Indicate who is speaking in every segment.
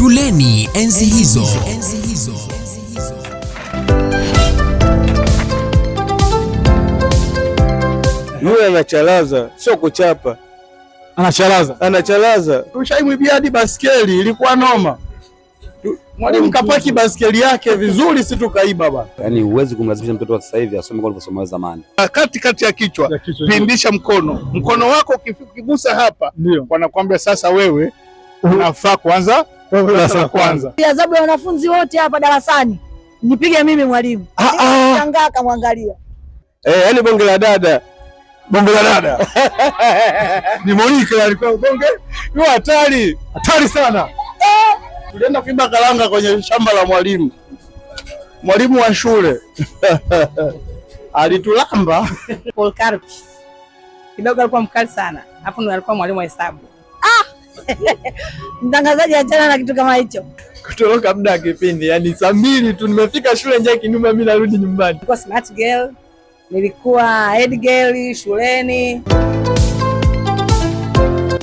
Speaker 1: Shuleni enzi hizo.
Speaker 2: Yule anachalaza, sio kuchapa. Anachalaza. Tushaimwibia hadi baskeli, ilikuwa noma. Mwalimu kapaki baskeli yake vizuri, si tukaiba bwana.
Speaker 3: Yaani huwezi kumlazimisha mtoto wa sasa hivi asome kwa alivyosoma zamani.
Speaker 2: Kati ya kichwa, pindisha mkono wako ukigusa hapa, wanakuambia sasa wewe unafaa kuanza darasa la kwanza.
Speaker 4: Adhabu ya wanafunzi wote hapa darasani nipige mimi mwalimu. Shangaa kamwangalia.
Speaker 2: Yaani bonge la dada. Ni Monica alikuwa bonge. Ni hatari sana. Tulienda kuiba karanga kwenye shamba la mwalimu wa shule. Alitulamba.
Speaker 5: Paul Karpi kidogo alikuwa mkali sana, hapo ndo alikuwa mwalimu wa hesabu.
Speaker 4: Mtangazaji achana na kitu kama hicho.
Speaker 2: Kutoroka muda wa kipindi, yani saa 2 tu nimefika shule nje kinuma, mimi narudi nyumbani.
Speaker 5: Nilikuwa smart girl, nilikuwa head girl shuleni.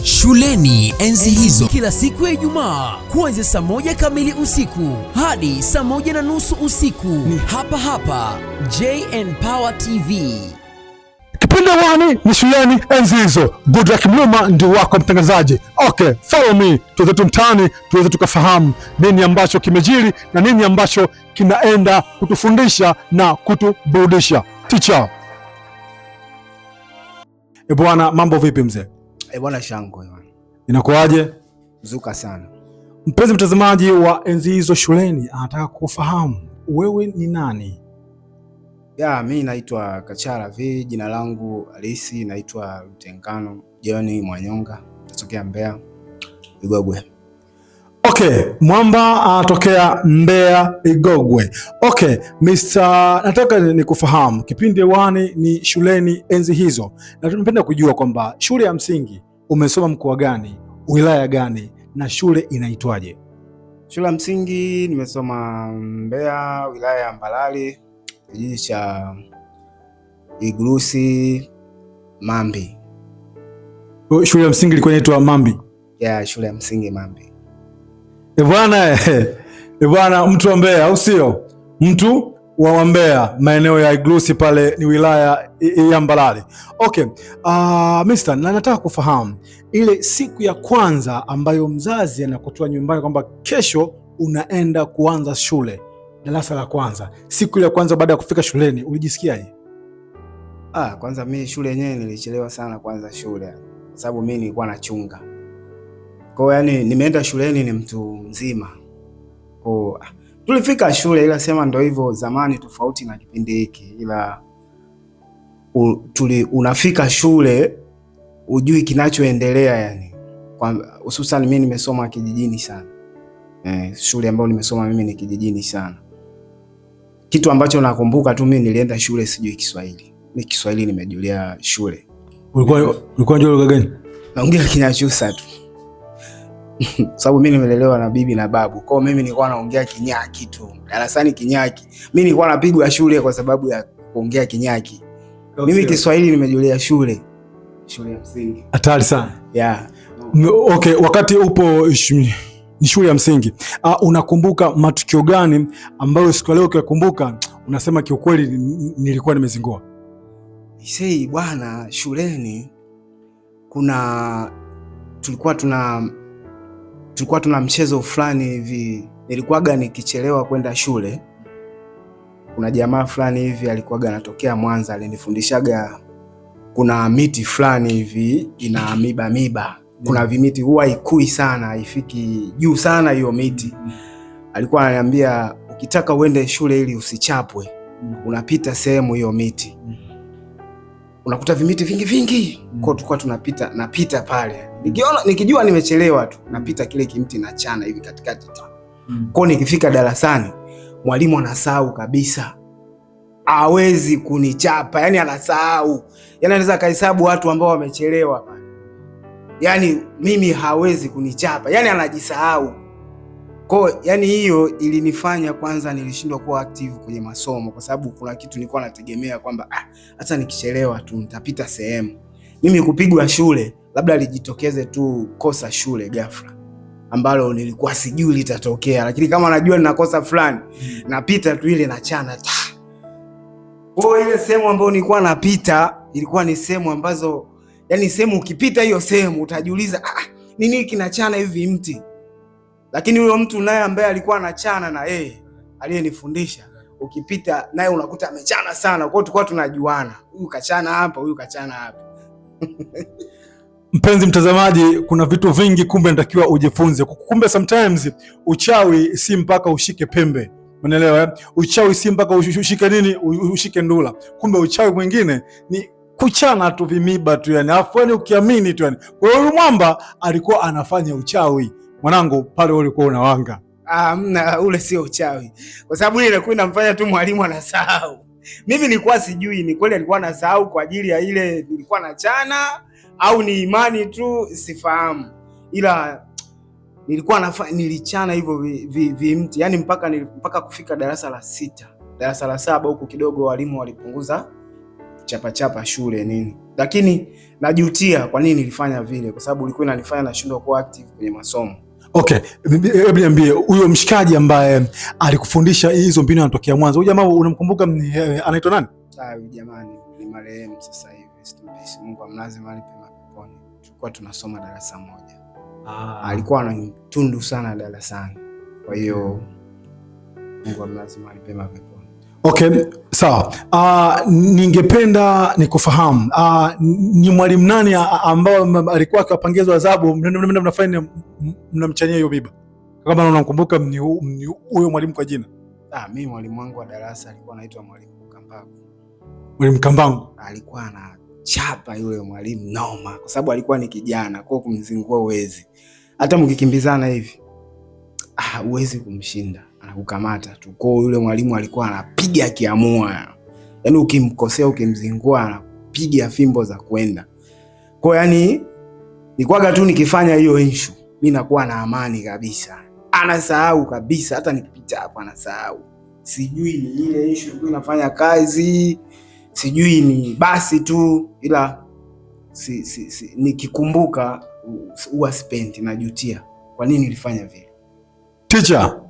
Speaker 1: Shuleni enzi hizo, kila siku ya Ijumaa kuanzia saa 1 kamili usiku hadi saa 1:30 usiku, ni hapa JN Power TV.
Speaker 6: Kipindi wani ni Shuleni enzi hizo. Goodluck Mluma ndio wako mtangazaji. Okay, follow me tuweze tumtani, tuweze tukafahamu nini ambacho kimejiri na nini ambacho kinaenda kutufundisha na kutuburudisha. Teacher. Bwana, mambo vipi mzee?
Speaker 7: Bwana shangwe bwana.
Speaker 6: Inakuaje?
Speaker 7: Zuka sana.
Speaker 6: Mpenzi mtazamaji wa enzi hizo shuleni anataka kufahamu wewe ni nani?
Speaker 7: Mimi naitwa Kachala V, jina langu halisi naitwa Lutengano John Mwanyonga, natokea Mbeya Igogwe.
Speaker 6: Okay, Mwamba anatokea Mbeya Igogwe. Okay, nataka nikufahamu kipindi wani ni Shuleni enzi hizo. Na tunapenda kujua kwamba shule ya msingi umesoma mkoa gani, wilaya gani na shule inaitwaje?
Speaker 7: Shule ya msingi nimesoma Mbeya, wilaya ya Mbalali, kijiji cha Iglusi Mambi.
Speaker 6: Shule ya msingi ilikuwa inaitwa Mambi?
Speaker 7: Shule ya msingi Mambi.
Speaker 6: Bwana mtu wa Mbeya au sio? Mtu wa Mbeya, maeneo ya Iglusi pale ni wilaya ya Mbalali. Okay, mister, na nataka kufahamu ile siku ya kwanza ambayo mzazi anakutoa nyumbani kwamba kesho unaenda kuanza shule darasa la kwanza. Siku ile ya kwanza baada ya kufika shuleni ulijisikiaje?
Speaker 7: Kwanza mimi shule yenyewe nilichelewa sana kuanza shule kwa sababu mimi nilikuwa nachunga. Kwa yani nimeenda shuleni ni mtu mzima. Kwa tulifika shule, ila sema ndio hivyo, zamani tofauti na kipindi hiki, ila unafika shule ujui kinachoendelea yani. Hususan mimi nimesoma kijijini sana. Shule ambayo nimesoma mimi ni kijijini sana. Kitu ambacho nakumbuka tu, mimi nilienda shule sijui Kiswahili. Mimi Kiswahili nimejulia shule.
Speaker 6: Ulikuwa unajua lugha gani?
Speaker 7: Naongea Kinyakyusa tu. Sababu mimi nimelelewa na bibi na babu. Kwa hiyo mimi nilikuwa naongea Kinyaki tu. Darasani Kinyaki. Mimi nilikuwa napigwa shule kwa sababu ya kuongea Kinyaki. Mimi Kiswahili nimejulia shule ya msingi.
Speaker 6: Hatari sana. Okay, wakati upo ni shule ya msingi, unakumbuka matukio gani ambayo siku leo ukikumbuka unasema kiukweli nilikuwa nimezingua?
Speaker 7: Bwana, shuleni tulikuwa tuna mchezo fulani hivi. Nilikuwaga nikichelewa kwenda shule. Kuna jamaa fulani hivi alikuwaga anatokea Mwanza, alinifundishaga kuna miti fulani hivi ina miba. Kuna vimiti huwa ikui sana, haifiki juu sana hiyo miti. Alikuwa ananiambia ukitaka uende shule ili usichapwe, unapita sehemu hiyo miti. Unakuta vimiti vingi. Kwa tulikuwa napita pale. Nikijua nimechelewa tu, napita kile kimti na chana hivi katikati tu. Kwa nikifika darasani, mwalimu anasahau kabisa. Hawezi kunichapa, yani anasahau. Yani anaweza kahesabu watu ambao wamechelewa pale. Yani mimi hawezi kunichapa, yani anajisahau. Kwa yani hiyo ilinifanya kwanza nilishindwa kuwa active kwenye masomo, kwa sababu kuna kitu nilikuwa nategemea kwamba hata nikichelewa tu nitapita sehemu. Mimi kupigwa shule labda lijitokeze tu kosa shule ghafla. ambalo nilikuwa sijui litatokea, lakini kama najua ninakosa fulani napita tu ile nachana. Kwa ile sehemu ambayo nilikuwa napita ilikuwa ni sehemu ambazo, yani sehemu ukipita hiyo sehemu utajiuliza nini kinachana hivi mti, lakini huyo mtu naye ambaye alikuwa anachana na yeye aliyenifundisha, ukipita naye unakuta amechana sana. Kwa hiyo tulikuwa tunajuana, huyu kachana hapa, huyu kachana hapa.
Speaker 6: Mpenzi mtazamaji, kuna vitu vingi kumbe natakiwa ujifunze. Kumbe sometimes uchawi si mpaka ushike pembe. Unaelewa eh? Uchawi si mpaka ushike nini? Ushike ndula. Kumbe uchawi mwingine ni kuchana tu vimiba tu yani. Alafu yani ukiamini tu yani. Kwa hiyo mwamba alikuwa anafanya uchawi. Mwanangu pale ulikuwa unawanga.
Speaker 7: Mna ule sio uchawi. Kwa sababu ile ilikuwa inamfanya tu mwalimu anasahau. Mimi nilikuwa sijui ni kweli alikuwa anasahau kwa ajili ya ile nilikuwa nachana au ni imani tu sifahamu. Ila nilichana hivyo vimti yani mpaka kufika darasa la 6. Darasa la 7 huku kidogo walimu walipunguza chapa shule nini. Lakini najutia kwa nini nilifanya vile, kwa sababu ilikuwa inanifanya nashindwa kuwa active kwenye masomo.
Speaker 6: Okay, hebu niambie huyo mshikaji ambaye alikufundisha hizo mbinu anatokea Mwanza. Huyu jamaa unamkumbuka anaitwa nani?
Speaker 7: Huyu jamaa ni marehemu sasa hivi. Mungu amlaze mahali pema peponi. Tulikuwa tunasoma darasa moja. Alikuwa ananitundu sana darasani. Kwa hiyo Mungu amlaze mahali pema peponi.
Speaker 6: Okay, sawa. Ningependa nikufahamu. Ni mwalimu nani ambao alikuwa akapangezwa adhabu mnafanya mnamchania hiyo biba? Kama unamkumbuka huyo mwalimu kwa jina?
Speaker 7: Mimi mwalimu wangu wa darasa alikuwa anaitwa Mwalimu Kambangu.
Speaker 6: Mwalimu Kambangu
Speaker 7: alikuwa anachapa yule mwalimu noma, kwa sababu alikuwa ni kijana, kwa kumzingua uwezi. Hata mkikimbizana hivi uwezi kumshinda, anakukamata tu. Kwa yule mwalimu alikuwa anapiga akiamua. Yaani ukimkosea ukimzingua anapiga fimbo za kwenda. Kwa yani nilikuwa tu nikifanya hiyo issue, mimi nakuwa na amani kabisa. Anasahau kabisa, hata nikipita hapo anasahau. Sijui ni ile issue ilikuwa inafanya kazi, sijui ni basi tu, ila nikikumbuka huwa sipendi, najutia kwa nini nilifanya vile.
Speaker 6: Teacher,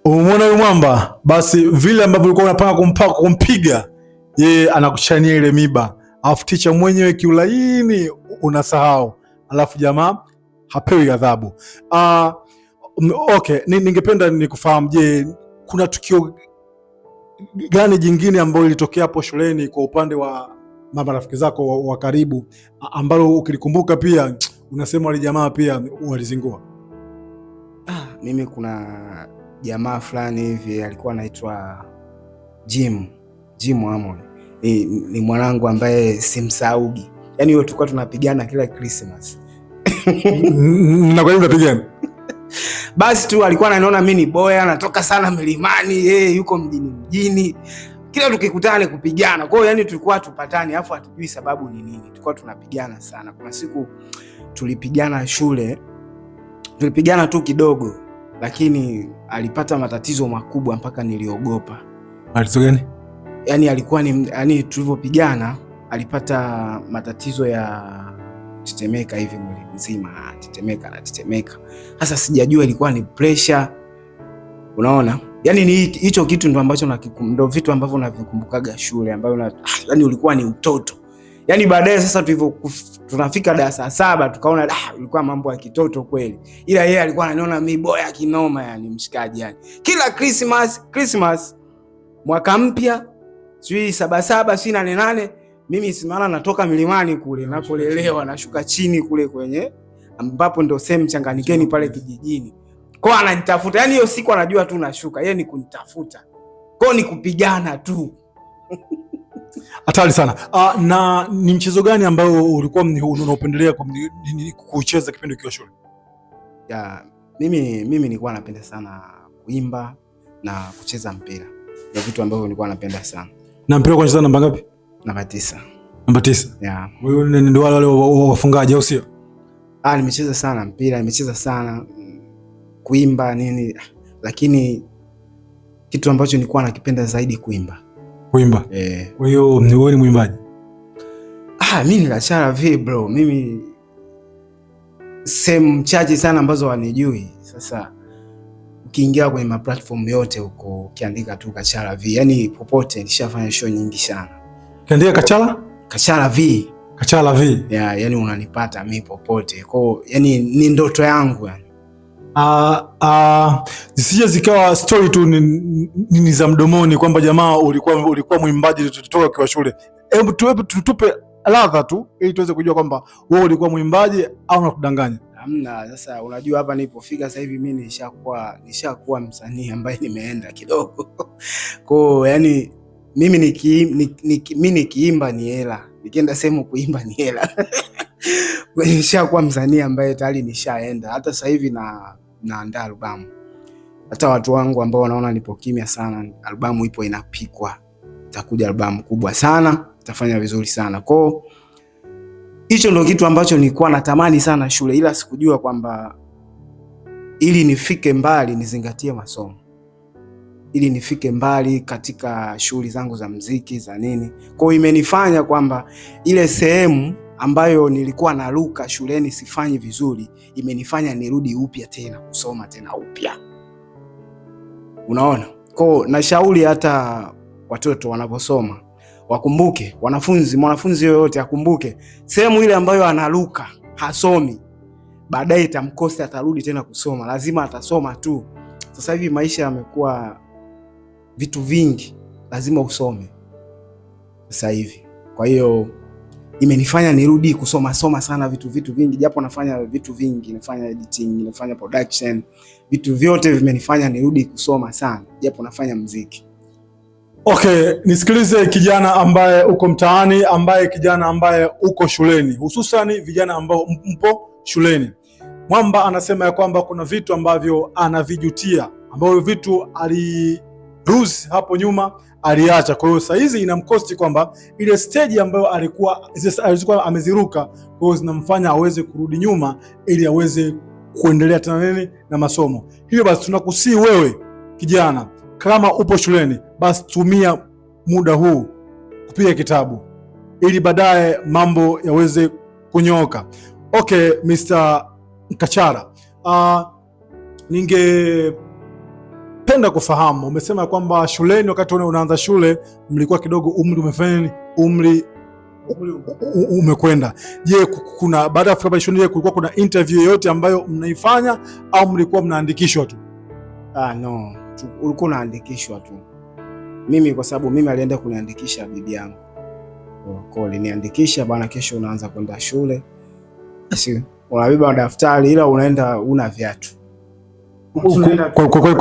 Speaker 6: umeona yule mwamba, basi vile ambavyo ulikuwa unapanga kumpiga, yeye anakuchania ile miba. Alafu teacher mwenyewe kiulaini unasahau. Alafu jamaa hapewi adhabu. Okay, ningependa nikufahamu, je, kuna tukio gani jingine ambalo ilitokea hapo shuleni kwa upande wa marafiki zako wa karibu ambalo ukilikumbuka pia unasema wale jamaa pia walizingua?
Speaker 7: Mimi kuna jamaa fulani hivi alikuwa anaitwa Jim Amon. Ni mwanangu ambaye simsaugi. Yaani wewe tulikuwa tunapigana kila Christmas.
Speaker 6: Na kwa nini mnapigana?
Speaker 7: Basi tu alikuwa ananiona mimi ni boya, anatoka sana milimani, yuko mjini. Kila tukikutana kupigana. Kwa hiyo yani tulikuwa tupatani, afu hatujui sababu ni nini. Tulikuwa tunapigana sana. Kuna siku tulipigana shule. Tulipigana tu kidogo, lakini alipata matatizo makubwa mpaka niliogopa.
Speaker 6: Matatizo gani?
Speaker 7: Yani alikuwa yani tulivyopigana alipata matatizo ya tetemeka hivi mwili mzima, tetemeka. Sasa sijajua ilikuwa ni pressure. Unaona? Yani ni hicho kitu ndo ambacho ndo vitu ambavyo navikumbukaga shule ambayo yani ulikuwa ni utoto. Yani baadaye sasa tunafika darasa 7 tukaona ilikuwa mambo ya kitoto kweli. Ila yeye alikuwa ananiona mimi boya kinoma, yani mshikaji yani. Kila Christmas mwaka mpya, sijui 77 sina 88, mimi simama natoka milimani kule napolelewa, nashuka chini kule kwenye ambapo ndo sehemu Changanikeni pale kijijini. Kwa ananitafuta. Yani hiyo siku anajua tu nashuka, yeye ni kunitafuta. Kwa ni kupigana tu.
Speaker 6: Hatari sana. Na ni mchezo gani ambao ulikuwa unaopendelea kucheza kipindi ukiwa shule?
Speaker 7: Mimi nilikuwa napenda sana kuimba na kucheza mpira. Ndio vitu ambavyo nilikuwa napenda sana.
Speaker 6: Na mpira unacheza namba ngapi?
Speaker 7: Namba 9.
Speaker 6: Namba 9. Wewe ndio wale wafungaji au sio?
Speaker 7: Nimecheza sana mpira, nimecheza sana kuimba nini, lakini kitu ambacho nilikuwa nakipenda zaidi kuimba.
Speaker 6: Kuimba? Kwa hiyo wewe ni mwimbaji?
Speaker 7: Mimi ni lachara vi bro. Mimi sehemu chache sana ambazo wanijui. Sasa ukiingia kwenye maplatform yote huko ukiandika tu Kachala V, yani popote nishafanya show nyingi sana.
Speaker 6: Ukiandika
Speaker 7: Kachala V.
Speaker 6: Kachala V.
Speaker 7: Yeah, yani unanipata mimi popote. Kwa yani ni ndoto yangu yani.
Speaker 6: Zisije zikawa story tu ni za mdomoni kwamba jamaa ulikuwa mwimbaji tutoka kwa shule. Hebu tupe ladha tu ili tuweze kujua kwamba wewe ulikuwa mwimbaji au unatudanganya.
Speaker 7: Hamna, sasa unajua hapa nilipofika sasa hivi mimi nishakuwa msanii ambaye nimeenda kidogo. Kwa yani mimi nikiimba ni hela. Nikienda sehemu kuimba ni hela. Nishakuwa msanii ambaye tayari nishaenda. Hata sasa hivi naandaa albamu. Hata watu wangu ambao wanaona nipo kimya sana, albamu ipo inapikwa. Itakuja albamu kubwa sana, itafanya vizuri sana. Kwa hicho ndio kitu ambacho nilikuwa natamani sana shule, ila sikujua kwamba ili nifike mbali nizingatie masomo. Ili nifike mbali katika shughuli zangu za muziki za nini. Kwa hiyo imenifanya kwamba ile sehemu ambayo nilikuwa naruka shuleni sifanyi vizuri, imenifanya nirudi upya tena kusoma tena upya. Unaona? Kwa nashauri hata watoto wanaposoma wakumbuke, mwanafunzi yoyote akumbuke sehemu ile ambayo anaruka hasomi, baadaye itamkosa, atarudi tena kusoma, lazima atasoma tu. Sasa hivi maisha yamekuwa vitu vingi, lazima usome sasa hivi. Kwa hiyo imenifanya nirudi kusoma sana vitu vingi, japo nafanya vitu vingi, nafanya editing, nafanya production, vitu vyote vimenifanya nirudi kusoma sana, japo nafanya muziki.
Speaker 6: Okay, nisikilize kijana ambaye uko mtaani, kijana ambaye uko shuleni, hususani vijana ambao mpo shuleni. Mwamba anasema ya kwamba kuna vitu ambavyo anavijutia, ambavyo vitu aliruzi hapo nyuma aliacha. Kwa hiyo sasa hizi inamkosti kwamba ile stage ambayo alikuwa ameziruka, kwa hiyo zinamfanya aweze kurudi nyuma ili aweze kuendelea tena na masomo. Hiyo basi tunakusii wewe kijana, kama upo shuleni, basi tumia muda huu kupiga kitabu ili baadaye mambo yaweze kunyooka. Okay, Mr. Kachala, ningependa kufahamu, umesema kwamba shuleni wakati unaanza shule mlikuwa kidogo umri umekwenda. Je, kuna baada ya kufika shuleni kulikuwa kuna interview yoyote ambayo mnaifanya au mlikuwa mnaandikishwa tu?
Speaker 7: No, ulikuwa unaandikishwa tu. Mimi kwa sababu mimi alienda kuniandikisha bibi yangu. Kwa aliniandikisha bana, kesho unaanza kwenda shule. Basi unabeba daftari, ila unaenda una viatu.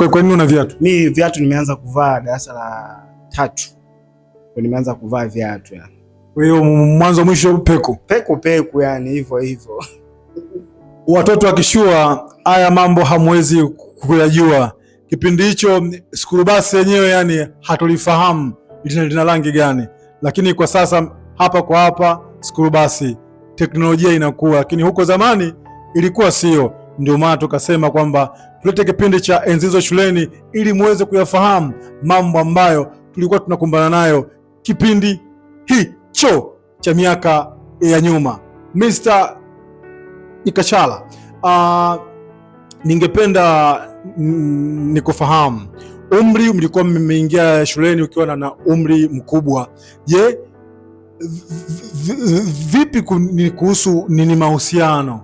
Speaker 6: Kwa nini una viatu?
Speaker 7: Mimi viatu nimeanza kuvaa darasa la 3. Kwa nimeanza kuvaa viatu yani.
Speaker 6: Kwa hiyo mwanzo mwisho peku
Speaker 7: yani hivyo.
Speaker 6: Watoto wakishua haya mambo hamwezi kuyajua. Kipindi hicho Skurubasi yenyewe yani hatulifahamu lina rangi gani, lakini kwa sasa hapa Skurubasi teknolojia inakuwa, lakini huko zamani ilikuwa sio. Ndio maana tukasema kwamba tulete kipindi cha enzi hizo shuleni ili muweze kuyafahamu mambo ambayo tulikuwa tunakumbana nayo kipindi hicho cha miaka ya nyuma. Mr. Kachala, ningependa nikufahamu, umri mlikuwa mmeingia shuleni ukiwa na umri mkubwa. Je, vipi kuhusu nini mahusiano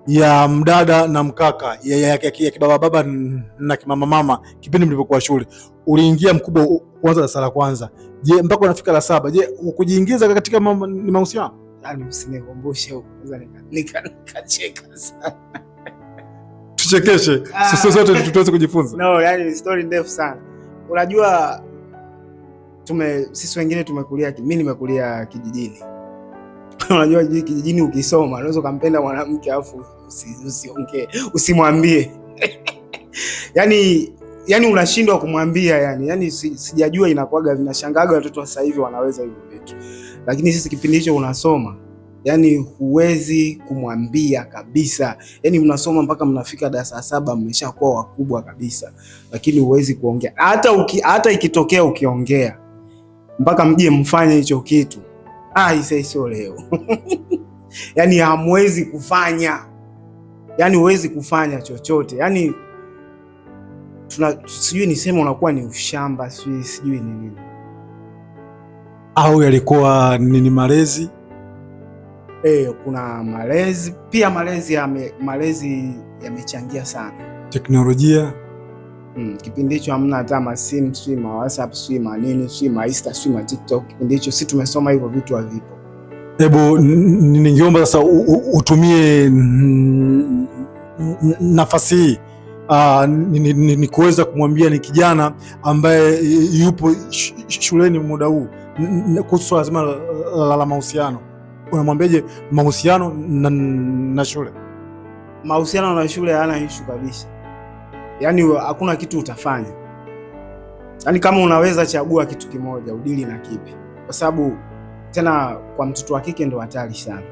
Speaker 6: ya mdada na mkaka, ya kibaba na kimama kipindi mlipokuwa shule? Uliingia mkubwa kwanza darasa la kwanza, je mpaka unafika la 7, je kujiingiza katika mahusiano?
Speaker 7: Yani usinikumbushe huko, nikacheka sana.
Speaker 6: Tuchekeshe sote tuweze kujifunza.
Speaker 7: No, yani story ndefu sana. Unajua sisi wengine tumekulia, mimi nimekulia kijijini. Unajua kijijini ukisoma unaweza kumpenda mwanamke afu usiongee, usimwambie. Yani unashindwa kumwambia yani sijajua inakuwaga vinashangaga watoto wa sasa hivi wanaweza hivyo vitu. Lakini sisi kipindi hicho unasoma, yani huwezi kumwambia kabisa. Yani mnasoma mpaka mnafika darasa 7 mmeshakuwa wakubwa kabisa, lakini huwezi kuongea. Hata ikitokea ukiongea mpaka mje mfanye hicho kitu, sio leo. Yani hamwezi kufanya. yani huwezi kufanya chochote, yani sijui niseme unakuwa ni ushamba, sijui ni nini,
Speaker 6: au yalikuwa ni malezi?
Speaker 7: Kuna malezi pia, malezi yamechangia sana.
Speaker 6: Teknolojia
Speaker 7: kipindi hicho hamna hata masimu, sijui ma WhatsApp, sijui manini, sijui ma Insta, sijui ma TikTok. Kipindi hicho sisi tumesoma hivyo vitu havipo.
Speaker 6: Hebu ningeomba sasa utumie nafasi hii ni kuweza kumwambia ni kijana ambaye yupo shuleni muda huu kuhusu swala zima la mahusiano. Unamwambiaje mahusiano na shule?
Speaker 7: Mahusiano na shule hayana issue kabisa, yani hakuna kitu utafanya, yani kama unaweza chagua kitu kimoja udili na kipi, kwa sababu tena kwa mtoto wa kike ndo hatari sana.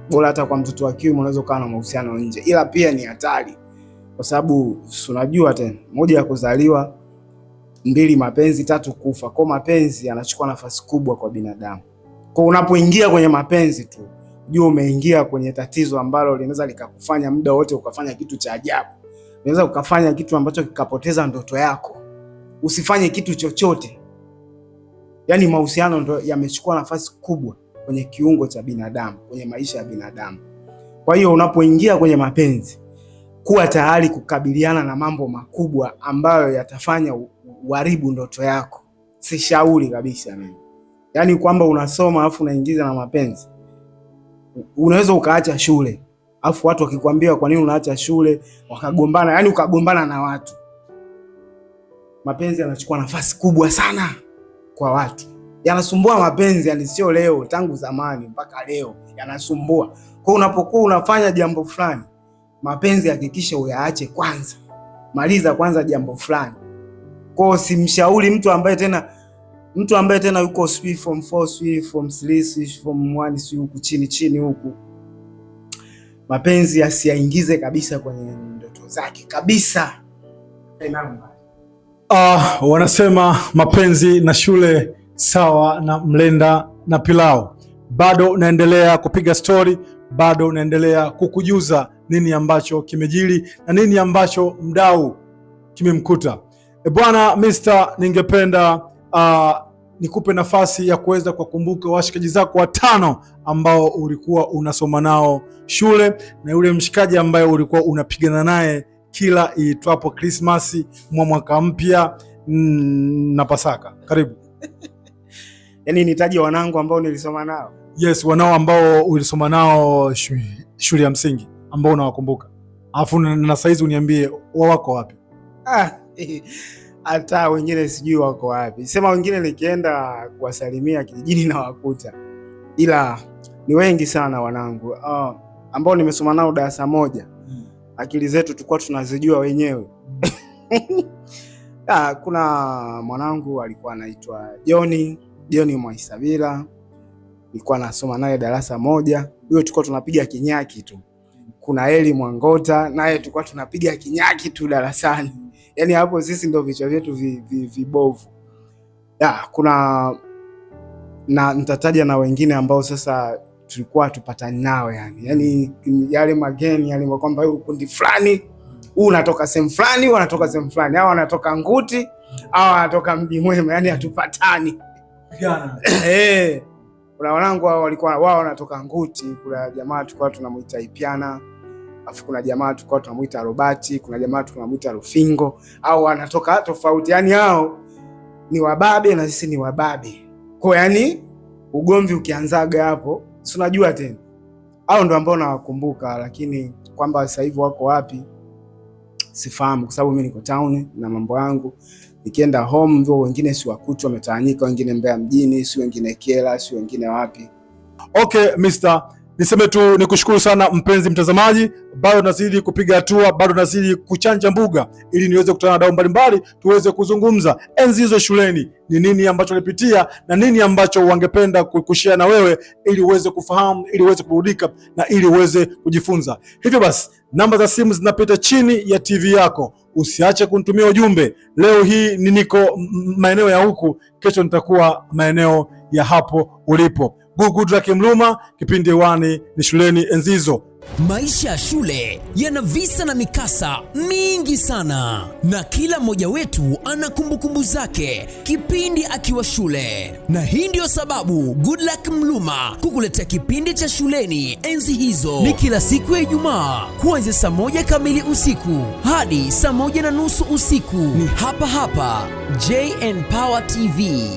Speaker 7: Bora hata kwa mtoto wa kiume unaweza kuwa na mahusiano nje, ila pia ni hatari kwa sababu unajua tena, moja ya kuzaliwa, 2 mapenzi, 3 kufa. Kwa mapenzi yanachukua nafasi kubwa kwa binadamu. Kwa unapoingia kwenye mapenzi tu, jua umeingia kwenye tatizo ambalo linaweza likakufanya muda wote ukafanya kitu cha ajabu. Unaweza ukafanya kitu ambacho kikapoteza ndoto yako. Usifanye kitu chochote. Yaani mahusiano ndo yamechukua nafasi kubwa kwenye kiungo cha binadamu, kwenye maisha ya binadamu. Kwa hiyo unapoingia kwenye mapenzi, kuwa tayari kukabiliana na mambo makubwa ambayo yatafanya uharibu ndoto yako. Sishauri kabisa mimi. Yaani kwamba unasoma afu unaingiza na mapenzi. Unaweza ukaacha shule. Afu watu wakikwambia kwa nini unaacha shule, wakagombana, yani ukagombana na watu. Mapenzi yanachukua nafasi kubwa sana kwa watu. Yanasumbua mapenzi, yani sio leo, tangu zamani mpaka leo yanasumbua. Kwa unapokuwa unafanya jambo fulani, mapenzi hakikisha uyaache kwanza. Maliza kwanza jambo fulani. Kwa simshauri mtu ambaye tena yuko form 4, form 3, form 1, huku chini huku. Mapenzi asiyaingize kabisa kwenye ndoto zake kabisa.
Speaker 6: Wanasema mapenzi na shule sawa na mlenda na pilau. Bado naendelea kupiga story, bado naendelea kukujuza nini ambacho kimejiri na nini ambacho mdau kimemkuta. Bwana Mr, ningependa nikupe nafasi ya kuweza kuwakumbuka washikaji zako 5 ambao ulikuwa unasoma nao shule na yule mshikaji ambaye ulikuwa unapigana naye kila iitwapo Christmas, mwaka mpya na Pasaka. Karibu.
Speaker 7: Yaani nitaje wanangu ambao nilisoma nao?
Speaker 6: Yes, wanao ambao ulisoma nao shule ya msingi ambao unawakumbuka. Alafu na saizi uniambie wako wapi?
Speaker 7: Hata wengine sijui wako wapi. Sema wengine nikienda kuwasalimia kijijini na wakuta. Ila ni wengi sana wanangu ambao nimesoma nao darasa moja. Akili zetu tulikuwa tunazijua wenyewe. Kuna mwanangu alikuwa anaitwa John Mwaisabila. Nilikuwa nasoma naye darasa moja. Huyo tulikuwa tunapiga kinyaki tu. Kuna Eli Mwangota, naye tulikuwa tunapiga kinyaki tu darasani. Yaani hapo sisi ndio vichwa vyetu vibovu. Kuna na nitataja na wengine ambao sasa tulikuwa tupatani nao yani. Yaani yale mageni yale kwamba huyu kundi fulani, huu unatoka sehemu fulani, huu anatoka sehemu fulani, hao wanatoka Nguti, hao wanatoka Mji Mwema, yani hatupatani. Kuna wanangu walikuwa wao wanatoka Nguti, kuna jamaa tulikuwa tunamuita Ipiana, afu kuna jamaa tulikuwa tunamuita Robati, kuna jamaa tunamuita Rufingo, au wanatoka tofauti, yani hao ni wababe na sisi ni wababe. Kwa yani ugomvi ukianzaga hapo, si unajua tena. Hao ndio ambao nawakumbuka, lakini kwamba sasa hivi wako wapi sifahamu, kwa sababu mimi niko town na mambo yangu. Nikienda home ndio wengine si wakutu wametawanyika, wengine Mbeya mjini, si wengine Kiela, si wengine wapi.
Speaker 6: Okay, Mr. Niseme tu nikushukuru sana mpenzi mtazamaji, bado nazidi kupiga hatua, bado nazidi kuchanja mbuga ili niweze kukutana na wadau mbalimbali, tuweze kuzungumza enzi hizo shuleni, ni nini ambacho walipitia na nini ambacho wangependa kushare na wewe ili uweze kufahamu, ili uweze kuburudika na ili uweze kujifunza. Hivyo basi, namba za simu zinapita chini ya TV yako. Usiache kunitumia ujumbe. Leo hii niko maeneo ya huku, kesho nitakuwa maeneo ya hapo ulipo. Good Luck Mluma, kipindi hewani ni Shuleni Enzi Hizo.
Speaker 1: Maisha ya shule yana visa na mikasa mingi sana, na kila mmoja wetu ana kumbukumbu zake kipindi akiwa shule, na hii ndio sababu Good Luck Mluma kukuletea kipindi cha Shuleni Enzi Hizo. Ni kila siku ya Ijumaa kuanzia saa 1 kamili usiku hadi saa 1:30 usiku. Ni hapa hapa JN Power TV.